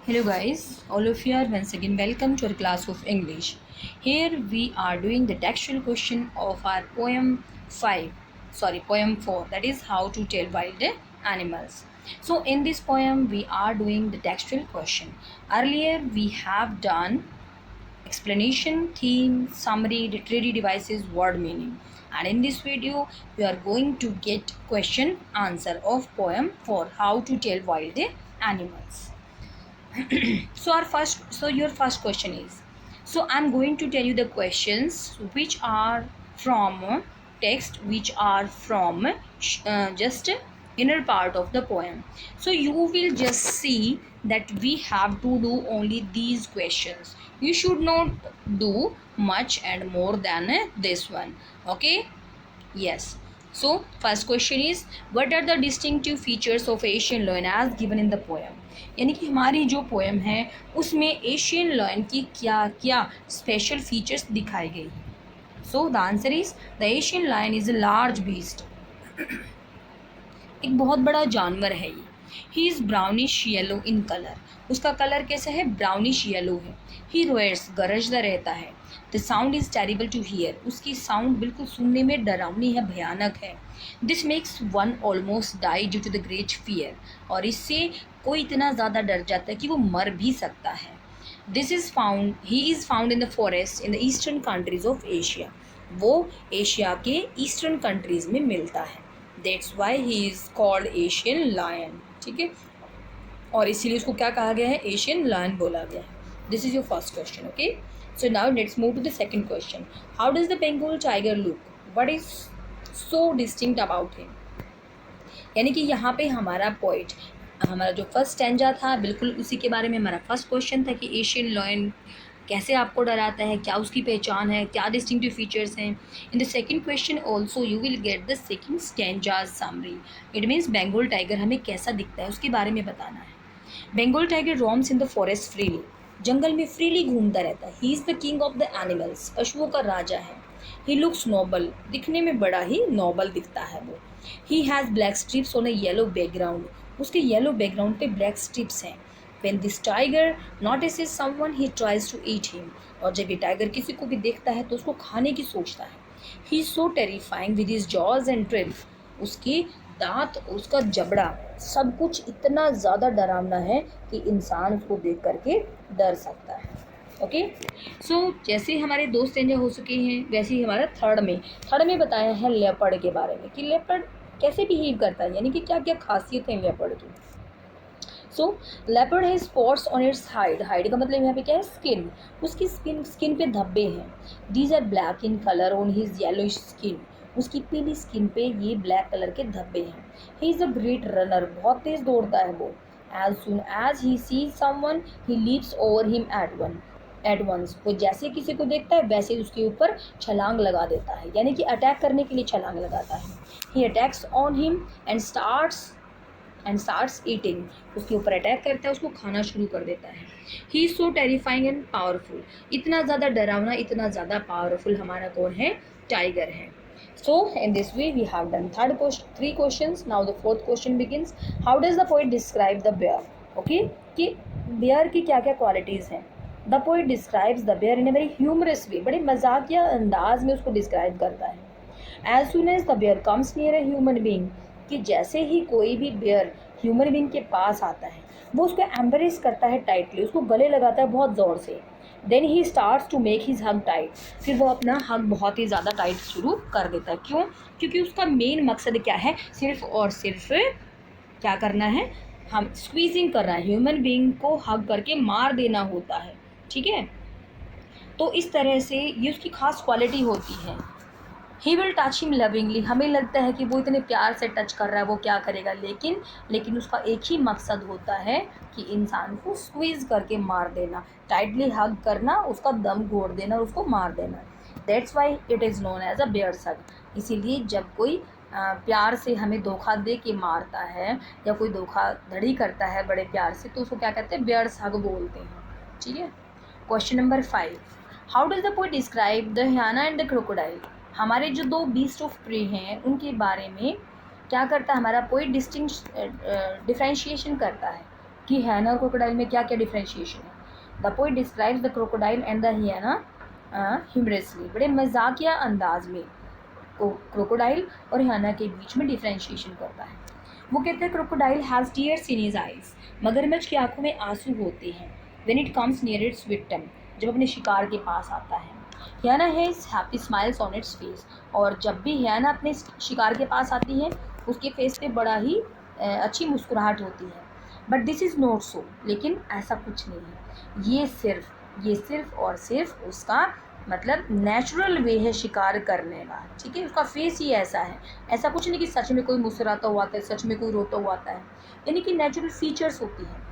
Hello guys, all of you are once again welcome to our class of English. Here we are doing the textual question of our poem 4, that is how to tell wild animals. So in this poem we are doing the textual question. Earlier we have done explanation, theme, summary, literary devices, word meaning. And in this video we are going to get question answer of poem 4, how to tell wild animals. So your first question is, so I'm going to tell you the questions which are from text, which are from just inner part of the poem. So you will just see that we have to do only these questions. You should not do much and more than this one. Okay, yes. So first question is, what are the distinctive features of Asian lion as given in the poem? यानी कि हमारी जो poem है उसमें Asian lion की क्या क्या special features दिखाई गई हैं. So the answer is the Asian lion is a large beast. एक बहुत बड़ा जानवर है ये. He is brownish yellow in colour. उसका कलर कैसा है? ब्राउनिश येलो है. ही रोयर्स, गरजता रहता है. The sound is terrible to hear. उसकी साउंड बिल्कुल सुनने में डरावनी है, भयानक है. This makes one almost die due to the great fear. और इससे कोई इतना ज़्यादा डर जाता है कि वो मर भी सकता है. This is found he is found in the forest in the eastern countries of Asia. वो एशिया के ईस्टर्न कंट्रीज़ में मिलता है. That's why he is called Asian lion. ठीक है, और इसीलिए उसको क्या कहा गया है? एशियन लायन बोला गया है. This is your first question. Okay, so now let's move to the second question. How does the Bengal tiger look? What is so distinct about him? यानी कि यहाँ पे हमारा पॉइंट, हमारा जो फर्स्ट स्टैंजा था बिल्कुल उसी के बारे में हमारा फर्स्ट क्वेश्चन था कि एशियन लायन कैसे आपको डराता है, क्या उसकी पहचान है, क्या डिस्टिंक्टिव फीचर्स हैं. In the second question also you will get the second stanzas summary. It means Bengal tiger हमें कैसा दिखता है उसके बारे में बताना है. Bengal tiger roams in the forest freely. जंगल में फ्रीली घूमता रहता है. He is the king of the animals. पशुओं का राजा है. He looks noble. दिखने में बड़ा ही नोबल दिखता है वो. He has black stripes on a yellow background. उसके येलो बैकग्राउंड पे ब्लैक स्ट्रिप्स हैं. When this tiger notices someone, he tries to eat him. और जब ये टाइगर किसी को भी देखता है तो उसको खाने की सोचता है. He is so terrifying with his jaws and teeth. उसकी दांत, उसका जबड़ा, सब कुछ इतना ज़्यादा डरावना है कि इंसान उसको देख करके डर सकता है. ओके, सो जैसे हमारे दो स्टेंजा हो चुके हैं वैसे ही हमारा थर्ड में बताया है लेपर्ड के बारे में कि लेपर्ड कैसे बिहेव करता है, यानी कि क्या क्या खासियत है लेपर्ड की. सो लेपर्ड है spots on it's hide. Hide का मतलब यहाँ पे क्या है? स्किन. उसकी स्किन पे धब्बे हैं. These are black in colour on his yellowish skin. उसकी पीली स्किन पे ये ब्लैक कलर के धब्बे हैं. He is a great runner. बहुत तेज़ दौड़ता है वो. As soon as he sees someone he leaps over him at once. वो जैसे किसी को देखता है वैसे ही उसके ऊपर छलांग लगा देता है, यानी कि अटैक करने के लिए छलांग लगाता है. He attacks on him and starts eating. उसके ऊपर अटैक करता है, उसको खाना शुरू कर देता है. He is so terrifying and powerful. इतना ज़्यादा डरावना, इतना ज़्यादा पावरफुल हमारा कौन है? टाइगर है. So in this way we have done three questions. Now the fourth question begins. How does the poet describe the bear? Okay, कि bear की क्या क्या qualities हैं. The poet describes the bear in a very humorous way. बड़े मजाकिया अंदाज में उसको describe करता है. As soon as the bear comes near a human being, कि जैसे ही कोई भी बेयर ह्यूमन बीइंग के पास आता है वो उसको एम्ब्रेस करता है टाइटली, उसको गले लगाता है बहुत ज़ोर से. Then he starts to make his hug tight. फिर वो अपना हग बहुत ही ज़्यादा टाइट शुरू कर देता है. क्यों? क्योंकि उसका मेन मकसद क्या है? सिर्फ और सिर्फ क्या करना है? हम स्क्वीजिंग करना है, ह्यूमन बीइंग को हग करके मार देना होता है. ठीक है, तो इस तरह से ये उसकी खास क्वालिटी होती है. He will touch him lovingly. हमें लगता है कि वो इतने प्यार से टच कर रहा है, वो क्या करेगा, लेकिन उसका एक ही मकसद होता है कि इंसान को स्क्वीज़ करके मार देना, टाइटली हग करना, उसका दम घोट देना और उसको मार देना. That's why it is known as a bear's hug. इसीलिए जब कोई प्यार से हमें धोखा दे के मारता है या कोई धोखाधड़ी करता है बड़े प्यार से, तो उसको क्या कहते हैं? बेयर्स हग बोलते हैं. ठीक है, question number 5. How does the poet describe the hyena and the crocodile? हमारे जो दो बीस्ट ऑफ प्रे हैं उनके बारे में क्या करता है हमारा पोएट? डिफरेंशिएशन करता है. कि हैना और क्रोकोडाइल में क्या क्या डिफ्रेंशिएशन है। The poet describes the crocodile and the hyena humorously, बड़े मजाकिया अंदाज में क्रोकोडाइल और हियाना के बीच में डिफ्रेंशिएशन करता है। वो कहते हैं crocodile has tears in his eyes, मगरमच्छ की आंखों में आंसू होते हैं। When it comes near its victim, जब अपने शिकार के पास आता है। Hyena has happy smiles on its face, और जब भी हियाना अपने शिकार के पास आती है उसके फेस पे बड़ा ही अच्छी मुस्कुराहट होती है। But this is not so, लेकिन ऐसा कुछ नहीं है। ये सिर्फ और सिर्फ उसका मतलब नेचुरल वे है शिकार करने का, ठीक है। उसका फेस ही ऐसा है, ऐसा कुछ नहीं कि सच में कोई मुस्कुराता हुआ आता है, सच में कोई रोता हुआ आता है, यानी कि नेचुरल फीचर्स होती है।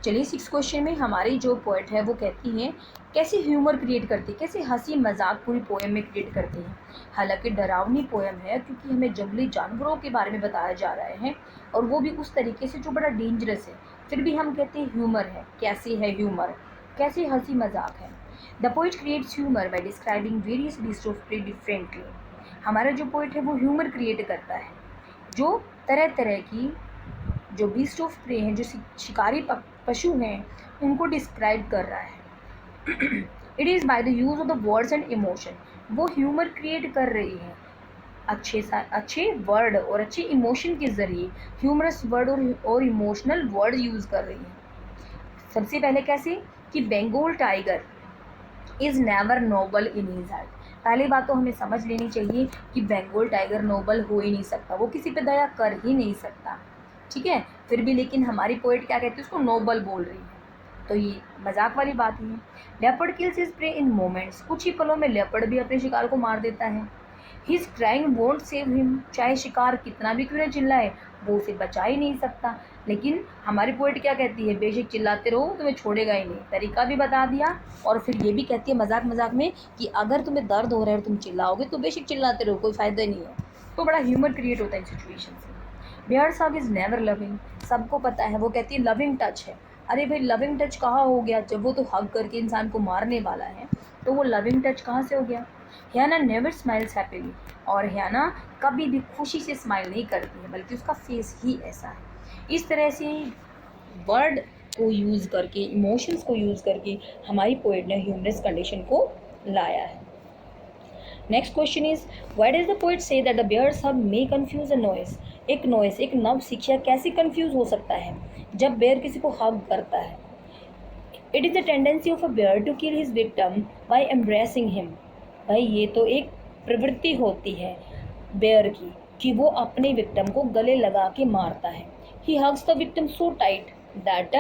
चलिए 6 क्वेश्चन में हमारी जो पोएट है वो कहती हैं कैसे ह्यूमर क्रिएट करती है, कैसे हंसी मजाक पूरी पोएम में क्रिएट करती हैं। हालांकि डरावनी पोएम है क्योंकि हमें जंगली जानवरों के बारे में बताया जा रहा है और वो भी उस तरीके से जो बड़ा डेंजरस है, फिर भी हम कहते हैं ह्यूमर है। कैसे है ह्यूमर, कैसे हंसी मजाक है। The poet creates humour by describing various beast of prey differently. हमारा जो पोएट है वो ह्यूमर क्रिएट करता है, जो तरह तरह की जो बीस्ट ऑफ प्रे हैं, जो शिकारी पशु हैं, उनको डिस्क्राइब कर रहा है। It is by the use of the words and emotion, वो ह्यूमर क्रिएट कर रही है अच्छे वर्ड और अच्छे इमोशन के ज़रिए, ह्यूमरस वर्ड और इमोशनल वर्ड यूज़ कर रही है। सबसे पहले कैसे कि Bengal tiger is never noble in his heart. पहली बात तो हमें समझ लेनी चाहिए कि बंगाल टाइगर नोबल हो ही नहीं सकता, वो किसी पे दया कर ही नहीं सकता, ठीक है। फिर भी लेकिन हमारी पोएट क्या कहती है, उसको नोबल बोल रही है, तो ये मजाक वाली बात ही है। Leopard kills his prey in moments, कुछ ही पलों में लेपर्ड भी अपने शिकार को मार देता है। His crying won't save him, चाहे शिकार कितना भी क्यों न चिल्लाए वो उसे बचा ही नहीं सकता। लेकिन हमारी पोएट क्या कहती है, बेशक चिल्लाते रहो तुम्हें छोड़ेगा ही नहीं, तरीका भी बता दिया। और फिर ये भी कहती है मजाक मजाक में कि अगर तुम्हें दर्द हो रहा है और तुम चिल्लाओगे तो बेशक चिल्लाते रहो, कोई फ़ायदा नहीं है। तो बड़ा ह्यूमर क्रिएट होता है इन सिचुएशन से। Bear's hug is never loving, सबको पता है, वो कहती है लविंग टच है। अरे भाई लविंग टच कहाँ हो गया, जब वो तो हग करके इंसान को मारने वाला है तो वो लविंग टच कहाँ से हो गया। हियाना नेवर स्माइल्स हैप्पीली, और हियाना कभी भी खुशी से स्माइल नहीं करती है, बल्कि उसका फेस ही ऐसा है। इस तरह से वर्ड को यूज़ करके, इमोशंस को यूज़ करके हमारी पोएट ने ह्यूमरस कंडीशन को लाया है। Next question is why does the poet say that the bear's hug may confuse a novice. एक नॉइस, एक नव शिक्षा कैसे कंफ्यूज हो सकता है जब बेयर किसी को हग करता है। It is the tendency of a bear to kill his victim by embracing him. भाई ये तो एक प्रवृत्ति होती है बेयर की कि वो अपने विक्टिम को गले लगा के मारता है। He hugs the victim so tight that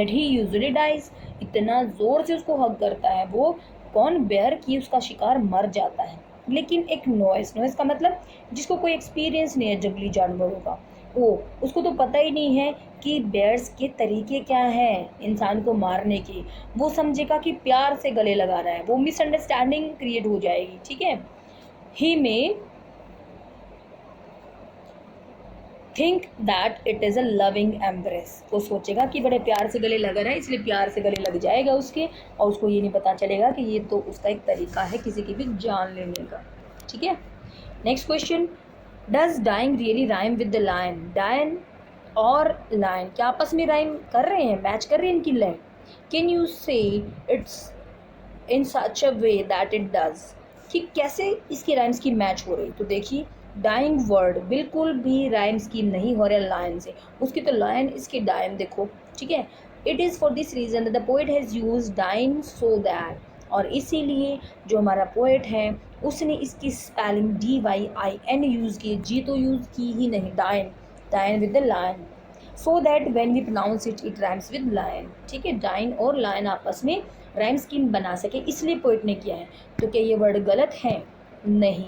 he usually dies, इतना ज़ोर से उसको हग करता है वो कौन, बेयर की उसका शिकार मर जाता है। लेकिन एक नॉइस का मतलब जिसको कोई एक्सपीरियंस नहीं है जंगली जानवरों का, वो उसको तो पता ही नहीं है कि बेयर्स के तरीके क्या हैं इंसान को मारने के, वो समझेगा कि प्यार से गले लगा रहा है, वो मिसअंडरस्टैंडिंग क्रिएट हो जाएगी, ठीक है। ही में think that it is a loving embrace, वो सोचेगा कि बड़े प्यार से गले लग रहा है इसलिए प्यार से गले लग जाएगा उसके, और उसको ये नहीं पता चलेगा कि ये तो उसका एक तरीका है किसी की भी जान लेने का, ठीक है। Next question, does dying really rhyme with the lion. Dyin और लायन क्या आपस में राइम कर रहे हैं, मैच कर रहे हैं इनकी लाइन। कैन यू से it's in such a way that it does, कि कैसे इसकी राइम स्कीम मैच हो रही। तो देखिए डाइंग वर्ड बिल्कुल भी राइम स्कीम नहीं हो रहा लायन से, उसकी तो लायन इसकी डायन देखो, ठीक है। It is for this reason the poet has use dyin so that, और इसीलिए जो हमारा पोएट है उसने इसकी स्पेलिंग DYIN यूज़ की, जी तो यूज़ की ही नहीं, dyin with the lion, so that when we pronounce it rhymes with lion, ठीक है। डाइन और लायन आपस में राइम स्कीम बना सके इसलिए पोएट ने किया है। तो क्या ये वर्ड गलत है? नहीं,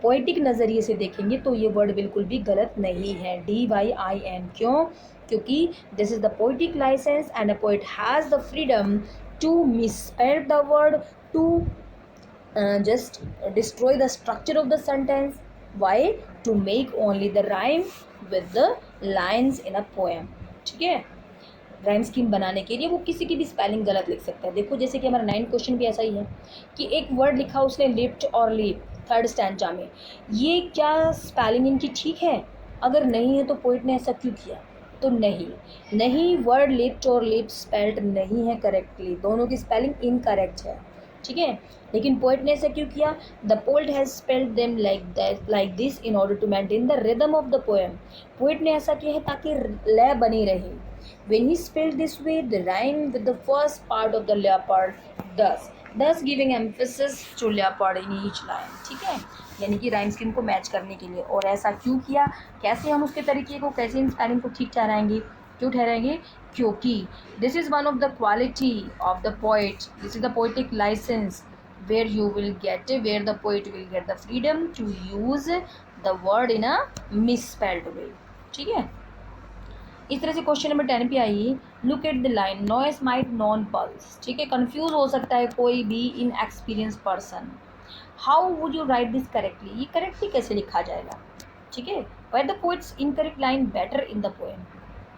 पोएटिक नज़रिए से देखेंगे तो ये वर्ड बिल्कुल भी गलत नहीं है, DYIN। क्यों? क्योंकि this is the poetic license and a poet has the freedom to misspell the word, to just destroy the structure of the sentence. Why? To make only the rhyme with the lines in a poem, ठीक है। Rhyme scheme बनाने के लिए वो किसी की भी spelling गलत लिख सकता है। देखो जैसे कि हमारा 9 क्वेश्चन भी ऐसा ही है कि एक वर्ड लिखा उसने लिफ्ट और लीप थर्ड स्टैंजा में, ये क्या स्पेलिंग इनकी ठीक है? अगर नहीं है तो पोएट ने ऐसा क्यों किया? तो नहीं, नहीं वर्ड लिप्ड और लिप्ड स्पेल्ड नहीं है करेक्टली, दोनों की स्पेलिंग इनकरेक्ट है, ठीक है। लेकिन पोइट ने ऐसा क्यों किया? The poet has spelled them like this in order to maintain the rhythm of the poem. Poet ने ऐसा किया है ताकि लय बनी रहे। When he spelled this way, the rhyme with the first part of the leopard thus giving emphasis to leopard in each line, ठीक है, यानी कि राइम स्कीम को मैच करने के लिए। और ऐसा क्यों किया? कैसे हम उसके तरीके को, कैसे इन स्पेलिंग को ठीक ठहराएंगे, क्यों ठहराएंगे? क्योंकि this is one of the quality of the poet, this is the poetic licence where the poet will get the freedom to use the word in a misspelled way, ठीक है। इस तरह से क्वेश्चन नंबर 10 पे आइए। Look at the line novice might nonplus, ठीक है, confuse हो सकता है कोई भी inexperience person. How would you write this correctly, ये करेक्टली कैसे लिखा जाएगा, ठीक है। Were the poet's incorrect line better in the poem,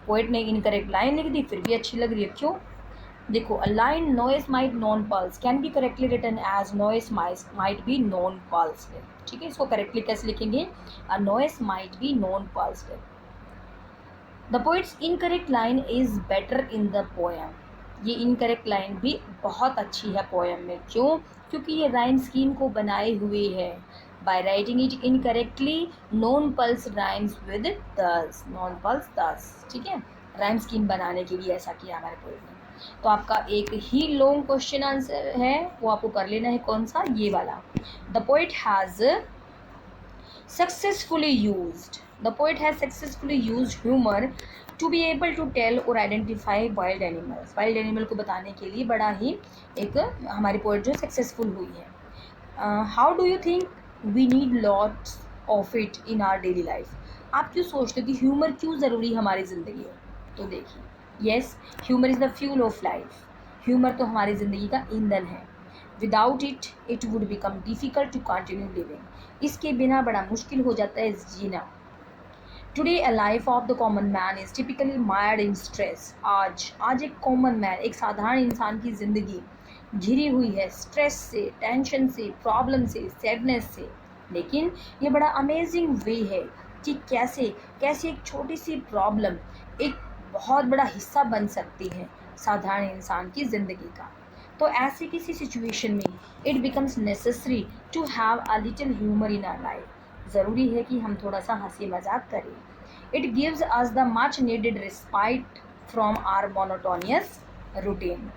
poet ने इनकरेक्ट लाइन लिख दी फिर भी अच्छी लग रही है, क्यों? देखो, a line novice might nonplus can be correctly written as novice might be nonplus, ठीक है। इसको करेक्टली कैसे लिखेंगे? A novice might be nonplus. The poet's incorrect line is better in the poem, ये incorrect line भी बहुत अच्छी है पोएम में, क्यों? क्योंकि ये राइम स्कीम को बनाए हुए है। By writing it incorrectly non pulse rhymes with दस, नॉन पल्स दस, ठीक है, राइम स्कीम बनाने के लिए ऐसा किया हमारे पोएट ने। तो आपका एक ही लॉन्ग क्वेश्चन आंसर है, वो आपको कर लेना है, कौन सा? ये वाला। The poet has successfully used humor to be able to tell or identify wild animals, wild animal को बताने के लिए बड़ा ही एक हमारी पोइट जो सक्सेसफुल हुई है। How do you think we need lots of it in our daily life, आप क्यों सोचते हो कि ह्यूमर क्यों ज़रूरी है हमारी ज़िंदगी में? तो देखिए, yes, humour is the fuel of life, humour तो हमारी ज़िंदगी का ईंधन है। Without it would become difficult to continue living, इसके बिना बड़ा मुश्किल हो जाता है जीना। Today a life of the common man is typically mired in stress, आज एक कॉमन मैन, एक साधारण इंसान की ज़िंदगी घिरी हुई है स्ट्रेस से, टेंशन से, प्रॉब्लम से, सैडनेस से। लेकिन ये बड़ा अमेजिंग वे है कि कैसे एक छोटी सी प्रॉब्लम एक बहुत बड़ा हिस्सा बन सकती है साधारण इंसान की ज़िंदगी का। तो ऐसी किसी सिचुएशन में it becomes necessary to have a little humour in our life, ज़रूरी है कि हम थोड़ा सा हंसी मजाक करें। It gives us the much needed respite from our monotonous routine,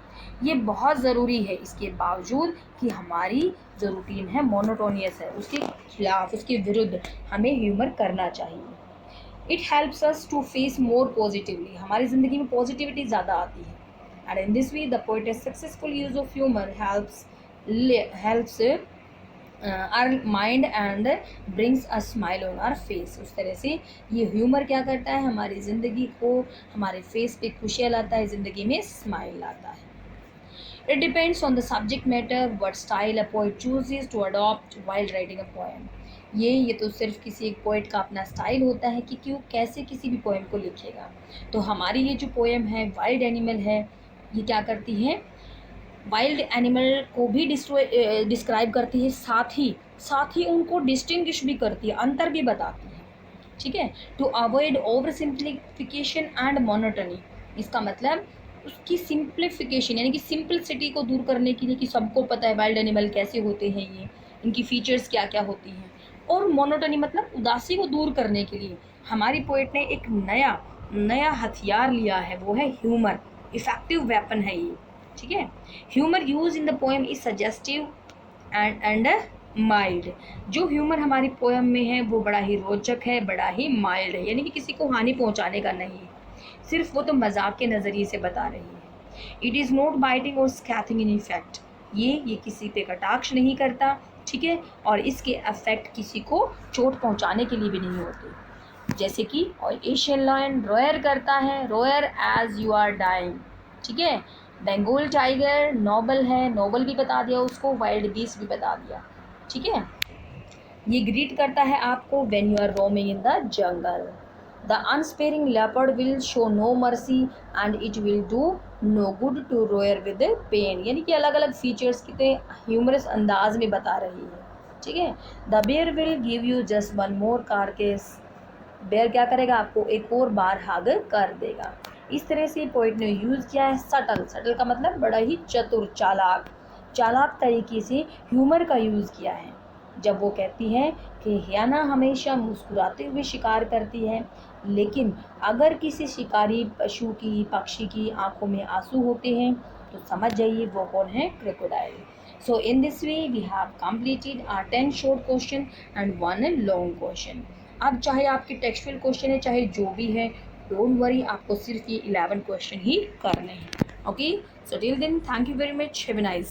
ये बहुत ज़रूरी है इसके बावजूद कि हमारी जो रूटीन है मोनोटोनियस है, उसके खिलाफ, उसके विरुद्ध हमें ह्यूमर करना चाहिए। It helps us to face more positively, हमारी ज़िंदगी में पॉजिटिविटी ज़्यादा आती है। And in this way, the poet's successful use of humor helps our mind and brings a smile on our face। उस तरह से ये ह्यूमर क्या करता है, हमारी ज़िंदगी को, हमारे फेस पे खुशियाँ लाता है, ज़िंदगी में स्माइल लाता है। It depends on the subject matter what style a poet chooses to adopt while writing a poem। ये तो सिर्फ किसी एक पोइट का अपना स्टाइल होता है कि क्यों कैसे किसी भी पोएम को लिखेगा। तो हमारी ये जो पोएम है वाइल्ड एनिमल है, ये क्या करती है, वाइल्ड एनिमल को भी डिस्क्राइब करती है, साथ ही उनको डिस्टिंग्विश भी करती है, अंतर भी बताती है, ठीक है। To avoid over simplification and monotony, इसका मतलब उसकी सिंप्लीफिकेशन यानी कि सिंपलिसिटी को दूर करने के लिए कि सबको पता है वाइल्ड एनिमल कैसे होते हैं, ये इनकी फीचर्स क्या क्या होती हैं, और मोनोटनी मतलब उदासी को दूर करने के लिए हमारी पोइट ने एक नया हथियार लिया है, वो है ह्यूमर। इफेक्टिव वेपन है ये, ठीक है। Humour use in the poem is suggestive and mild, जो ह्यूमर हमारी पोएम में है वो बड़ा ही रोचक है, बड़ा ही माइल्ड है, यानी कि किसी को हानि पहुंचाने का नहीं है, सिर्फ वो तो मजाक के नज़रिए से बता रही है। इट इज़ नॉट बाइटिंग और स्कैथिंग इन इफेक्ट, ये किसी पे कटाक्ष नहीं करता, ठीक है, और इसके अफेक्ट किसी को चोट पहुंचाने के लिए भी नहीं होते। जैसे कि एशियन लायन रोयर करता है, रोयर एज यू आर डाइंग, ठीक है। बंगाल टाइगर नोबल है, नोबल भी बता दिया उसको, वाइल्ड बीस्ट भी बता दिया, ठीक है। ये ग्रीट करता है आपको when you are roaming in the jungle. The unsparing leopard will show no mercy and it will do no good to roar with pain, यानी कि अलग अलग फीचर्स कितने ह्यूमरस अंदाज में बता रही है, ठीक है। The bear will give you just one more carcass bear क्या करेगा, आपको एक और बार हग कर देगा। इस तरह से पोइट ने यूज़ किया है सटल। सटल का मतलब बड़ा ही चतुर, चालाक तरीके से ह्यूमर का यूज़ किया है, जब वो कहती है कि हियाना हमेशा मुस्कुराते हुए शिकार करती है, लेकिन अगर किसी शिकारी पशु की, पक्षी की आंखों में आंसू होते हैं तो समझ जाइए वो कौन है, crocodile. So in this way we have completed our 10 short question and 1 long question. अब चाहे आपके टेक्सचुअल क्वेश्चन है, चाहे जो भी है, डोंट वरी, आपको सिर्फ ये 11 क्वेश्चन ही करने हैं। Okay, so till then thank you very much, have a nice